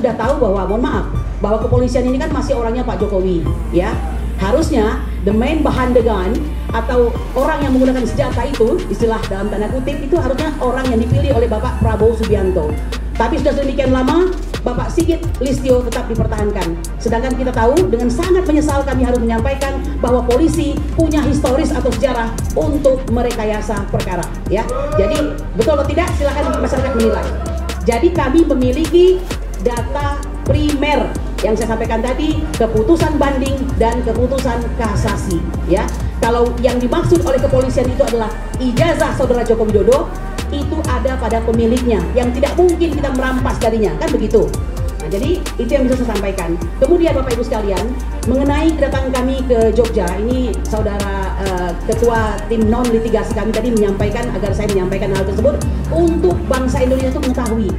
sudah tahu bahwa, mohon maaf, bahwa kepolisian ini kan masih orangnya Pak Jokowi, ya. Harusnya the main behind the gun atau orang yang menggunakan senjata itu, istilah dalam tanda kutip, itu harusnya orang yang dipilih oleh Bapak Prabowo Subianto. Tapi sudah sedemikian lama Bapak Sigit Listio tetap dipertahankan. Sedangkan kita tahu dengan sangat menyesal kami harus menyampaikan bahwa polisi punya historis atau sejarah untuk merekayasa perkara, ya. Jadi betul atau tidak silakan masyarakat menilai. Jadi kami memiliki data primer yang saya sampaikan tadi, keputusan banding dan keputusan kasasi, ya. Kalau yang dimaksud oleh kepolisian itu adalah ijazah saudara Joko Widodo, itu ada pada pemiliknya yang tidak mungkin kita merampas darinya, kan begitu. Nah, jadi itu yang bisa saya sampaikan. Kemudian Bapak Ibu sekalian, mengenai kedatangan kami ke Jogja, ini saudara ketua tim non litigasi kami tadi menyampaikan agar saya menyampaikan hal tersebut untuk bangsa Indonesia itu mengetahui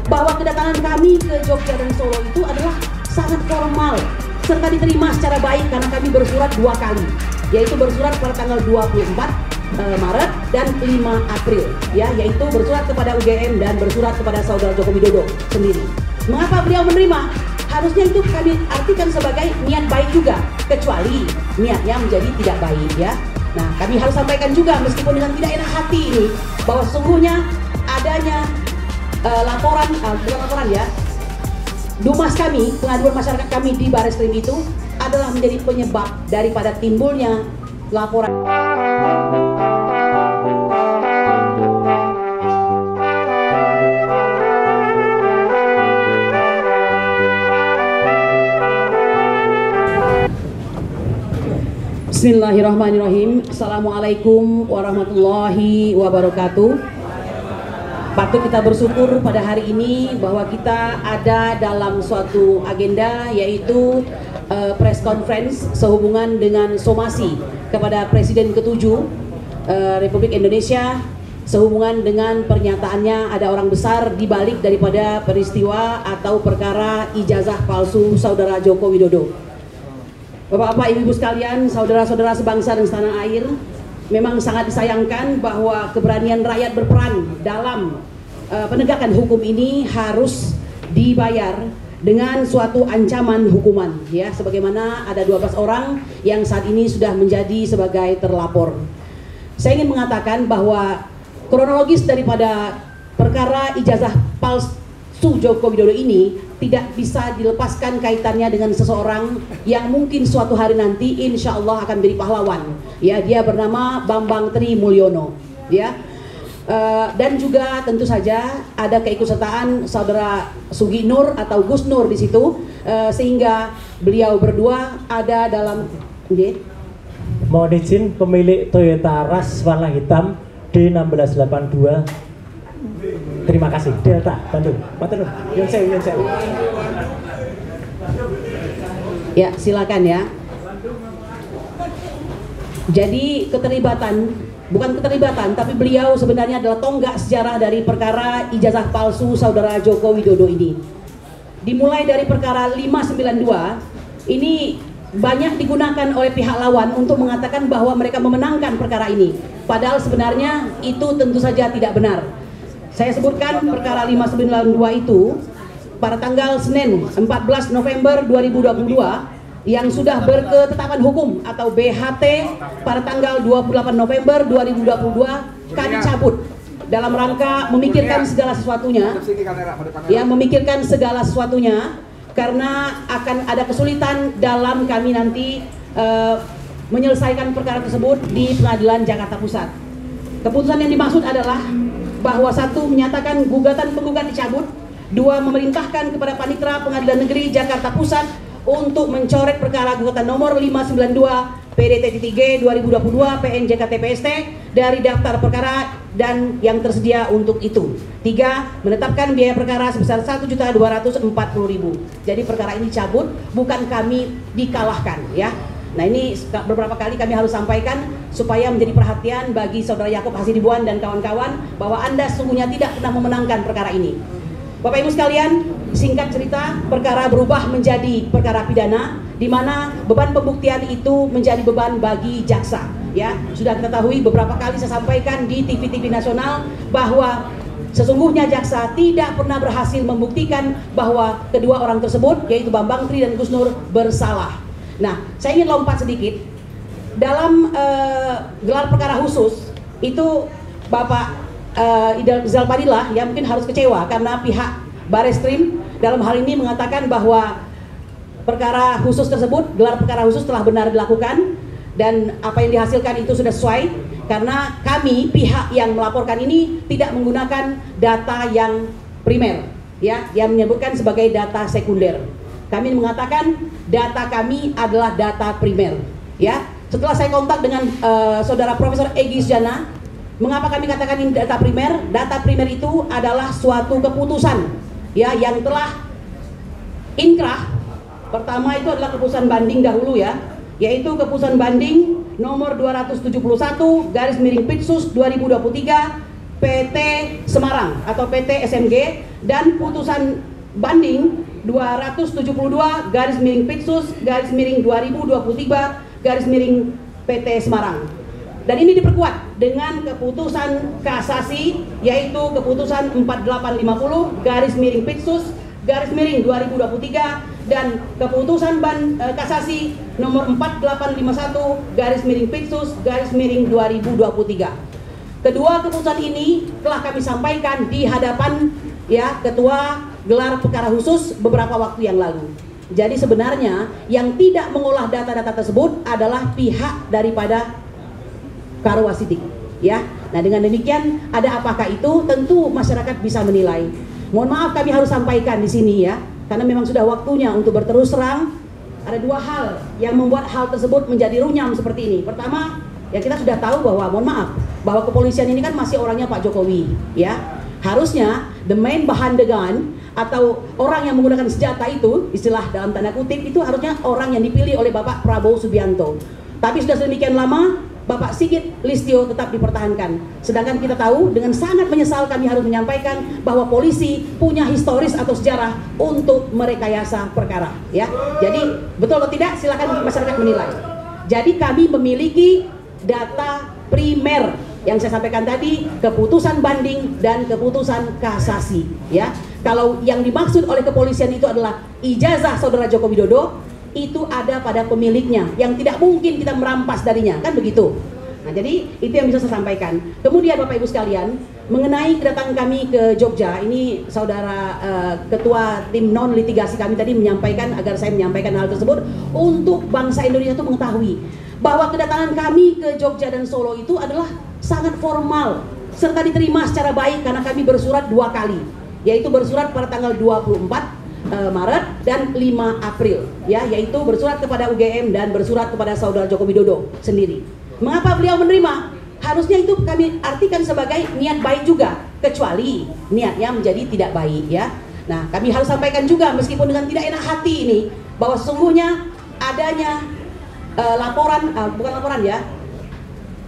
bahwa kedatangan kami ke Jogja dan Solo itu adalah sangat formal serta diterima secara baik karena kami bersurat 2 kali, yaitu bersurat pada tanggal 24 Maret dan 5 April, ya, yaitu bersurat kepada UGM dan bersurat kepada saudara Joko Widodo sendiri. Mengapa beliau menerima? Harusnya itu kami artikan sebagai niat baik juga, kecuali niatnya menjadi tidak baik, ya. Nah, kami harus sampaikan juga meskipun dengan tidak enak hati ini bahwa sesungguhnya adanya bukan laporan, ya, Dumas kami, pengaduan masyarakat kami di Bareskrim itu adalah menjadi penyebab daripada timbulnya laporan. Bismillahirrahmanirrahim. Assalamualaikum warahmatullahi wabarakatuh. Patut kita bersyukur pada hari ini bahwa kita ada dalam suatu agenda, yaitu press conference sehubungan dengan somasi kepada Presiden ke-7 Republik Indonesia sehubungan dengan pernyataannya ada orang besar di balik daripada peristiwa atau perkara ijazah palsu saudara Joko Widodo. Bapak-bapak, ibu-ibu sekalian, saudara-saudara sebangsa dan setanah air, memang sangat disayangkan bahwa keberanian rakyat berperan dalam penegakan hukum ini harus dibayar dengan suatu ancaman hukuman, ya, sebagaimana ada 12 orang yang saat ini sudah menjadi sebagai terlapor. Saya ingin mengatakan bahwa kronologis daripada perkara ijazah palsu Joko Widodo ini tidak bisa dilepaskan kaitannya dengan seseorang yang mungkin suatu hari nanti insya Allah akan menjadi pahlawan, ya. Dia bernama Bambang Tri Mulyono, ya. Dan juga tentu saja ada keikutsertaan saudara Sugi Nur atau Gus Nur di situ, sehingga beliau berdua ada dalam. Mohon izin, pemilik Toyota Rush warna hitam D1682. Terima kasih. Delta Bandung. Matur nuwun. Yun sewu. Ya, silakan, ya. Jadi bukan keterlibatan, tapi beliau sebenarnya adalah tonggak sejarah dari perkara ijazah palsu saudara Joko Widodo ini. Dimulai dari perkara 592, ini banyak digunakan oleh pihak lawan untuk mengatakan bahwa mereka memenangkan perkara ini. Padahal sebenarnya itu tentu saja tidak benar. Saya sebutkan perkara 592 itu pada tanggal Senin 14 November 2022 yang sudah berketetapan hukum atau BHT pada tanggal 28 November 2022 kami cabut dalam rangka memikirkan segala sesuatunya, ya, memikirkan segala sesuatunya karena akan ada kesulitan dalam kami nanti menyelesaikan perkara tersebut di Pengadilan Jakarta Pusat. Keputusan yang dimaksud adalah bahwa 1. menyatakan gugatan penggugat dicabut, 2. memerintahkan kepada Panitera Pengadilan Negeri Jakarta Pusat untuk mencoret perkara gugatan nomor 592 PDT-G 2022 PNJKT-PST dari daftar perkara dan yang tersedia untuk itu. 3. menetapkan biaya perkara sebesar Rp1.240.000. Jadi perkara ini cabut, bukan kami dikalahkan, ya. Nah, ini beberapa kali kami harus sampaikan supaya menjadi perhatian bagi saudara Yakub Hasidibuan dan kawan-kawan bahwa Anda sesungguhnya tidak pernah memenangkan perkara ini. Bapak Ibu sekalian, singkat cerita, perkara berubah menjadi perkara pidana, di mana beban pembuktian itu menjadi beban bagi jaksa. Ya, sudah kita ketahui beberapa kali saya sampaikan di TV-TV nasional bahwa Sesungguhnya jaksa tidak pernah berhasil membuktikan bahwa kedua orang tersebut, yaitu Bambang Tri dan Gus Nur, bersalah. Nah, saya ingin lompat sedikit. Dalam gelar perkara khusus, itu Bapak Rizal Padilla yang mungkin harus kecewa karena pihak Bareskrim dalam hal ini mengatakan bahwa perkara khusus tersebut, gelar perkara khusus telah benar dilakukan dan apa yang dihasilkan itu sudah sesuai. Karena kami pihak yang melaporkan ini tidak menggunakan data yang primer, ya, yang menyebutkan sebagai data sekunder. Kami mengatakan data kami adalah data primer, ya. Setelah saya kontak dengan saudara Profesor Egy Sujana, mengapa kami katakan ini data primer? Data primer itu adalah suatu keputusan, ya, yang telah inkrah. Pertama itu adalah keputusan banding dahulu, ya, yaitu keputusan banding nomor 271/Pitsus 2023 PT Semarang atau PT SMG, dan putusan banding 272/Pitsus 2023 PT Semarang. Dan ini diperkuat dengan keputusan kasasi, yaitu keputusan 4850/Pitsus 2023 dan keputusan kasasi nomor 4851/Pitsus 2023. Kedua keputusan ini telah kami sampaikan di hadapan, ya, Ketua Gelar Perkara Khusus beberapa waktu yang lalu. Jadi sebenarnya yang tidak mengolah data-data tersebut adalah pihak daripada Karwasidik, ya. Nah, dengan demikian ada apakah itu? Tentu masyarakat bisa menilai. Mohon maaf kami harus sampaikan di sini, ya, karena memang sudah waktunya untuk berterus terang. Ada dua hal yang membuat hal tersebut menjadi runyam seperti ini. Pertama, ya, kita sudah tahu bahwa, mohon maaf, bahwa kepolisian ini kan masih orangnya Pak Jokowi, ya. Harusnya the main behind the gun atau orang yang menggunakan senjata itu, istilah dalam tanda kutip, itu harusnya orang yang dipilih oleh Bapak Prabowo Subianto. Tapi sudah sedemikian lama Bapak Sigit Listio tetap dipertahankan. Sedangkan kita tahu dengan sangat menyesal kami harus menyampaikan bahwa polisi punya historis atau sejarah untuk merekayasa perkara, ya. Jadi betul atau tidak silakan masyarakat menilai. Jadi kami memiliki data primer yang saya sampaikan tadi, keputusan banding dan keputusan kasasi, ya. Kalau yang dimaksud oleh kepolisian itu adalah ijazah saudara Joko Widodo, itu ada pada pemiliknya yang tidak mungkin kita merampas darinya, kan begitu. Nah, jadi itu yang bisa saya sampaikan. Kemudian Bapak Ibu sekalian, mengenai kedatangan kami ke Jogja, ini saudara ketua tim non litigasi kami tadi menyampaikan agar saya menyampaikan hal tersebut untuk bangsa Indonesia itu mengetahui bahwa kedatangan kami ke Jogja dan Solo itu adalah sangat formal serta diterima secara baik karena kami bersurat 2 kali, yaitu bersurat pada tanggal 24 Maret dan 5 April, ya, yaitu bersurat kepada UGM dan bersurat kepada saudara Joko Widodo sendiri. Mengapa beliau menerima? Harusnya itu kami artikan sebagai niat baik juga, kecuali niatnya menjadi tidak baik, ya. Nah, kami harus sampaikan juga meskipun dengan tidak enak hati ini bahwa sesungguhnya adanya bukan laporan, ya,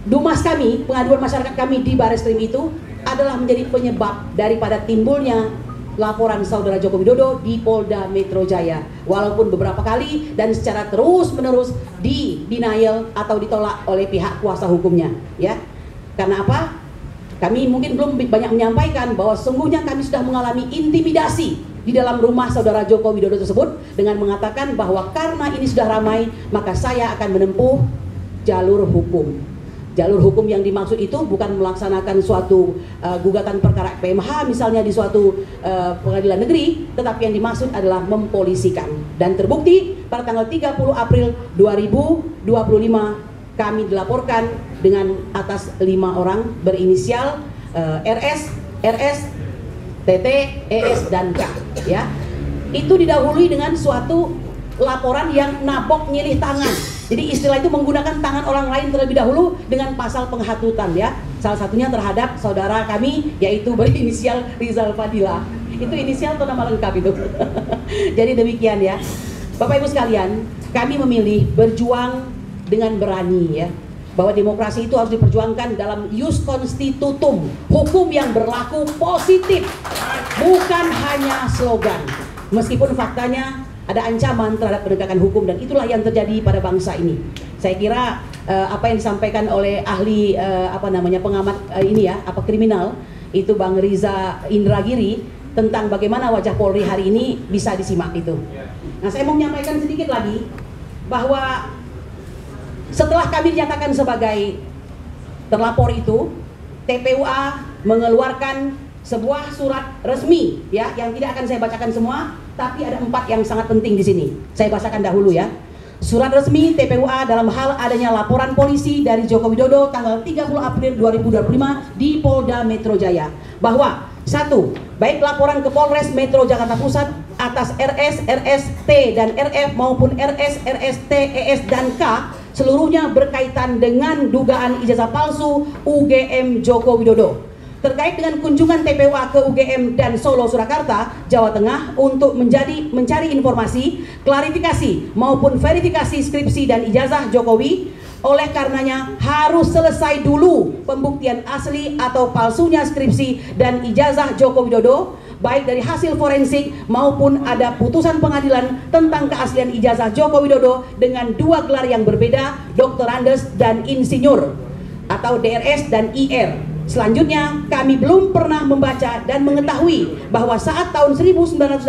dumas kami, pengaduan masyarakat kami di Bareskrim itu adalah menjadi penyebab daripada timbulnya laporan saudara Joko Widodo di Polda Metro Jaya, walaupun beberapa kali dan secara terus-menerus di denial atau ditolak oleh pihak kuasa hukumnya, ya. Karena apa? Kami mungkin belum banyak menyampaikan bahwa sesungguhnya kami sudah mengalami intimidasi di dalam rumah saudara Joko Widodo tersebut dengan mengatakan bahwa karena ini sudah ramai, maka saya akan menempuh jalur hukum. Jalur hukum yang dimaksud itu bukan melaksanakan suatu gugatan perkara PMH misalnya di suatu pengadilan negeri, tetapi yang dimaksud adalah mempolisikan. Dan terbukti pada tanggal 30 April 2025 kami dilaporkan dengan atas 5 orang berinisial RS, TT, ES, dan K, ya. Itu didahului dengan suatu laporan yang nabok nyilih tangan. Jadi istilah itu menggunakan tangan orang lain terlebih dahulu dengan pasal penghatutan, ya. Salah satunya terhadap saudara kami yaitu berinisial Rizal Padilla. Itu inisial atau nama lengkap itu. Jadi demikian, ya. Bapak Ibu sekalian, kami memilih berjuang dengan berani, ya. Bahwa demokrasi itu harus diperjuangkan dalam ius constitutum, hukum yang berlaku positif, bukan hanya slogan. Meskipun faktanya ada ancaman terhadap penegakan hukum, dan itulah yang terjadi pada bangsa ini. Saya kira apa yang disampaikan oleh ahli pengamat kriminal itu Bang Riza Indragiri, tentang bagaimana wajah Polri hari ini, bisa disimak itu. Nah, saya mau menyampaikan sedikit lagi bahwa setelah kami dinyatakan sebagai terlapor itu, TPUA mengeluarkan sebuah surat resmi ya, yang tidak akan saya bacakan semua, tapi ada 4 yang sangat penting di sini. Saya bacakan dahulu ya. Surat resmi TPUA dalam hal adanya laporan polisi dari Joko Widodo tanggal 30 April 2025 di Polda Metro Jaya bahwa 1. Baik laporan ke Polres Metro Jakarta Pusat atas RS, RST dan RF maupun RS, RST, ES dan K seluruhnya berkaitan dengan dugaan ijazah palsu UGM Joko Widodo. Terkait dengan kunjungan TPUA ke UGM dan Solo, Surakarta, Jawa Tengah untuk mencari informasi, klarifikasi maupun verifikasi skripsi dan ijazah Jokowi. Oleh karenanya harus selesai dulu pembuktian asli atau palsunya skripsi dan ijazah Joko Widodo, baik dari hasil forensik maupun ada putusan pengadilan tentang keaslian ijazah Joko Widodo dengan 2 gelar yang berbeda, Dr. Andes dan Insinyur atau DRS dan IR. Selanjutnya, kami belum pernah membaca dan mengetahui bahwa saat tahun 1980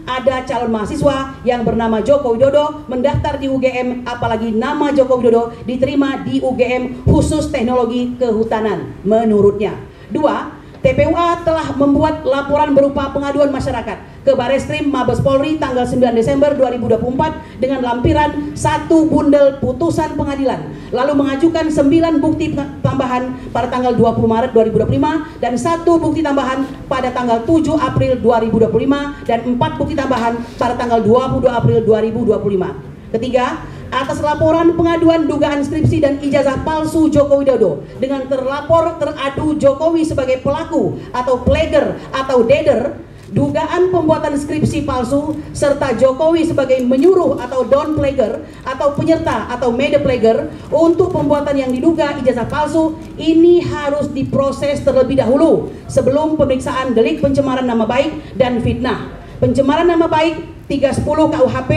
ada calon mahasiswa yang bernama Joko Widodo mendaftar di UGM, apalagi nama Joko Widodo diterima di UGM khusus teknologi kehutanan menurutnya. 2. TPUA telah membuat laporan berupa pengaduan masyarakat ke Bareskrim Mabes Polri tanggal 9 Desember 2024 dengan lampiran 1 bundel putusan pengadilan, lalu mengajukan 9 bukti tambahan pada tanggal 20 Maret 2025 dan 1 bukti tambahan pada tanggal 7 April 2025 dan 4 bukti tambahan pada tanggal 22 April 2025. Ketiga, atas laporan pengaduan dugaan skripsi dan ijazah palsu Joko Widodo dengan terlapor teradu Jokowi sebagai pelaku atau plagier atau dader, dugaan pembuatan skripsi palsu serta Jokowi sebagai menyuruh atau down plagier atau penyerta atau made plagier untuk pembuatan yang diduga ijazah palsu, ini harus diproses terlebih dahulu sebelum pemeriksaan delik pencemaran nama baik dan fitnah. Pencemaran nama baik 310 KUHP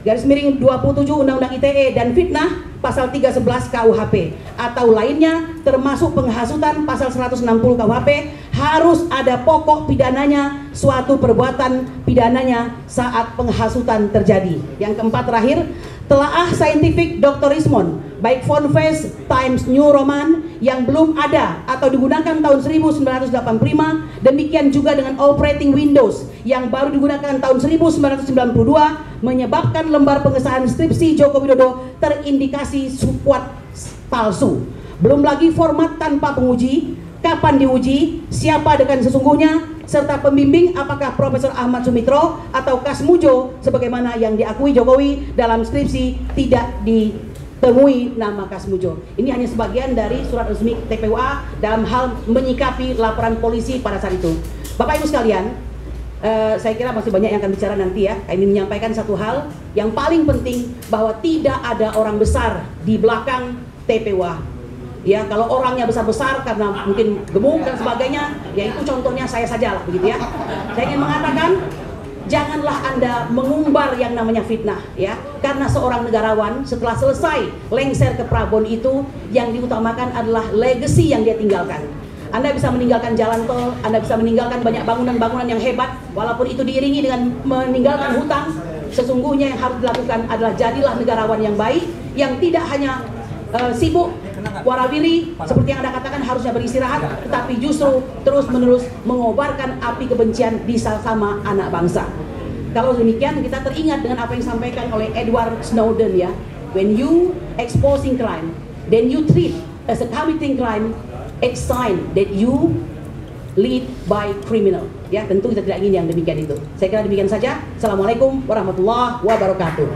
/27 Undang-Undang ITE dan fitnah pasal 311 KUHP atau lainnya termasuk penghasutan pasal 160 KUHP harus ada pokok pidananya, suatu perbuatan pidananya saat penghasutan terjadi. Yang keempat terakhir, telaah saintifik Dr. Rismond baik font face Times New Roman yang belum ada atau digunakan tahun 1985, demikian juga dengan operating Windows yang baru digunakan tahun 1992 menyebabkan lembar pengesahan skripsi Joko Widodo terindikasi kuat palsu. Belum lagi format tanpa penguji, kapan diuji, siapa dengan sesungguhnya, serta pembimbing apakah Profesor Ahmad Sumitro atau Kasmujo sebagaimana yang diakui Jokowi dalam skripsi tidak ditemui nama Kasmujo. Ini hanya sebagian dari surat resmi TPUA dalam hal menyikapi laporan polisi pada saat itu. Bapak Ibu sekalian, saya kira masih banyak yang akan bicara nanti ya. Ini menyampaikan satu hal yang paling penting, bahwa tidak ada orang besar di belakang TPUA. Ya, kalau orangnya besar-besar karena mungkin gemuk dan sebagainya, ya itu contohnya saya saja lah begitu ya. Saya ingin mengatakan, janganlah Anda mengumbar yang namanya fitnah ya. Karena seorang negarawan setelah selesai lengser ke Prabon itu, yang diutamakan adalah legacy yang dia tinggalkan. Anda bisa meninggalkan jalan tol, Anda bisa meninggalkan banyak bangunan-bangunan yang hebat, walaupun itu diiringi dengan meninggalkan hutang. Sesungguhnya yang harus dilakukan adalah jadilah negarawan yang baik, yang tidak hanya sibuk warawiri seperti yang Anda katakan harusnya beristirahat, tetapi justru terus-menerus mengobarkan api kebencian di sesama anak bangsa. Kalau demikian, kita teringat dengan apa yang disampaikan oleh Edward Snowden ya. When you exposing crime, then you treat as a committing crime, it's sign that you lead by criminal. Ya, tentu kita tidak ingin yang demikian itu. Saya kira demikian saja. Assalamualaikum warahmatullahi wabarakatuh.